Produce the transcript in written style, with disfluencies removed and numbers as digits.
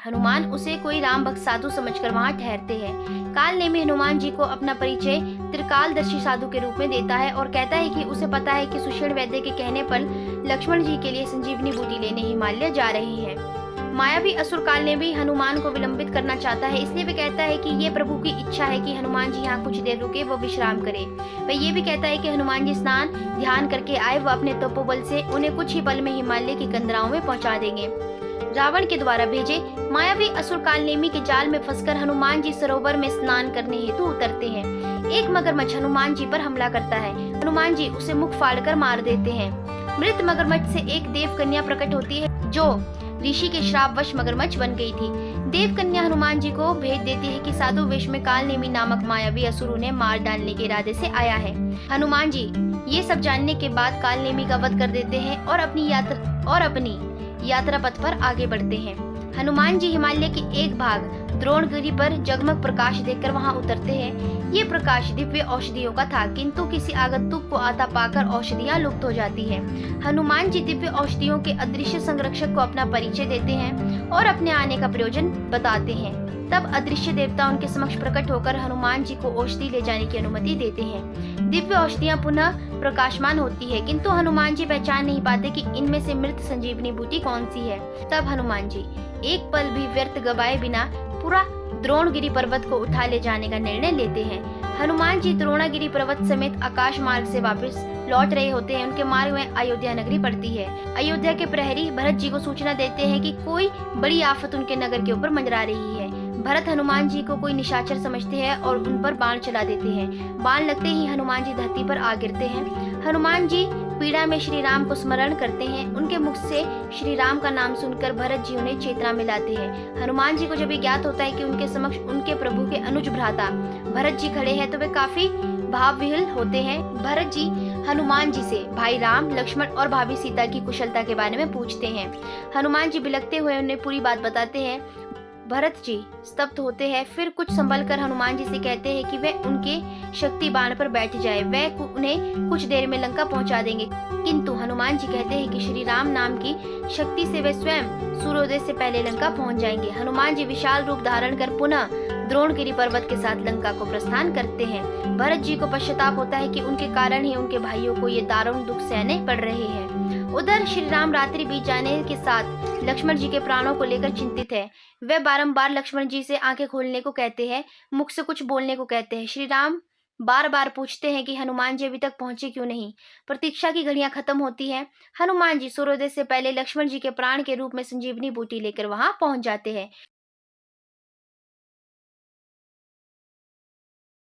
हनुमान उसे कोई राम भक्त साधु समझकर वहां ठहरते हैं। काल नेमी हनुमान जी को अपना परिचय त्रिकालदर्शी साधु के रूप में देता है और कहता है कि उसे पता है कि सुषेण वैद्य के कहने पर लक्ष्मण जी के लिए संजीवनी बूटी लेने हिमालय जा रहे हैं। मायावी असुर काल ने भी हनुमान को विलंबित करना चाहता है, इसलिए वह कहता है कि ये प्रभु की इच्छा है कि हनुमान जी यहाँ कुछ देर रुके व विश्राम करे। वह ये भी कहता है कि हनुमान जी स्नान ध्यान करके आए व अपने तपोबल से उन्हें कुछ ही पल में हिमालय की कंदराओं में पहुंचा देंगे। रावण के द्वारा भेजे मायावी असुर काल नेमी के जाल में फंसकर हनुमान जी सरोवर में स्नान करने हेतु उतरते हैं। एक मगरमच्छ हनुमान जी पर हमला करता है। हनुमान जी उसे मुख फाड़कर मार देते हैं। मृत मगरमच्छ से एक देव कन्या प्रकट होती है जो ऋषि के श्रापवश मगरमच्छ बन गई थी। देव कन्या हनुमान जी को भेज देती है कि साधु वेश में काल नेमी नामक मायावी असुर उन्हें मार डालने के इरादे से आया है। हनुमान जी ये सब जानने के बाद काल नेमी का वध कर देते हैं और अपनी यात्रा पथ पर आगे बढ़ते हैं। हनुमान जी हिमालय के एक भाग द्रोणगिरी पर जगमग प्रकाश देखकर वहां उतरते हैं। ये प्रकाश दिव्य औषधियों का था, किंतु किसी आगंतुक को आता पाकर औषधियां लुप्त हो जाती है। हनुमान जी दिव्य औषधियों के अदृश्य संरक्षक को अपना परिचय देते हैं और अपने आने का प्रयोजन बताते हैं। तब अदृश्य देवता उनके समक्ष प्रकट होकर हनुमान जी को औषधि ले जाने की अनुमति देते हैं। दिव्य औषधियां पुनः प्रकाशमान होती है, किंतु हनुमान जी पहचान नहीं पाते कि इनमें से मृत संजीवनी बूटी कौन सी है। तब हनुमान जी एक पल भी व्यर्थ गवाए बिना पूरा द्रोणगिरी पर्वत को उठा ले जाने का निर्णय लेते हैं। हनुमान जी द्रोणागिरी पर्वत समेत आकाश मार्ग से वापस लौट रहे होते हैं। उनके मार्ग में अयोध्या नगरी पड़ती है। अयोध्या के प्रहरी भरत जी को सूचना देते हैं कि कोई बड़ी आफत उनके नगर के ऊपर मंडरा रही है। भरत हनुमान जी को कोई निशाचर समझते हैं और उन पर बाण चला देते हैं। बाण लगते ही हनुमान जी धरती पर आ गिरते हैं। हनुमान जी पीड़ा में श्री राम को स्मरण करते हैं। उनके मुख से श्री राम का नाम सुनकर भरत जी उन्हें चेतना में लाते हैं। हनुमान जी को जब ज्ञात होता है कि उनके समक्ष उनके प्रभु के अनुज भ्राता भरत जी खड़े हैं तो वे काफी भावविह्वल होते हैं। भरत जी हनुमान जी से भाई राम, लक्ष्मण और भाभी सीता की कुशलता के बारे में पूछते हैं। हनुमान जी बिलखते हुए उन्हें पूरी बात बताते हैं। भरत जी स्तब्ध होते हैं, फिर कुछ संभल कर हनुमान जी से कहते हैं कि वे उनके शक्ति बाण पर बैठ जाए, वे उन्हें कुछ देर में लंका पहुंचा देंगे। किंतु हनुमान जी कहते हैं कि श्री राम नाम की शक्ति से वे स्वयं सूर्योदय से पहले लंका पहुंच जाएंगे। हनुमान जी विशाल रूप धारण कर पुनः द्रोणगिरी पर्वत के साथ लंका को प्रस्थान करते हैं। भरत जी को पश्चाताप होता है कि उनके कारण ही उनके भाइयों को ये दारुण दुख सहने पड़ रहे हैं। उधर श्री राम रात्रि बीत जाने के साथ लक्ष्मण जी के प्राणों को लेकर चिंतित है। वे बारंबार लक्ष्मण जी से आंखें खोलने को कहते हैं, मुख से कुछ बोलने को कहते हैं। श्री राम बार बार पूछते हैं कि हनुमान जी अभी तक पहुंचे क्यों नहीं। प्रतीक्षा की घड़ियां खत्म होती हैं। हनुमान जी सूर्योदय से पहले लक्ष्मण जी के प्राण के रूप में संजीवनी बूटी लेकर वहां पहुंच जाते हैं।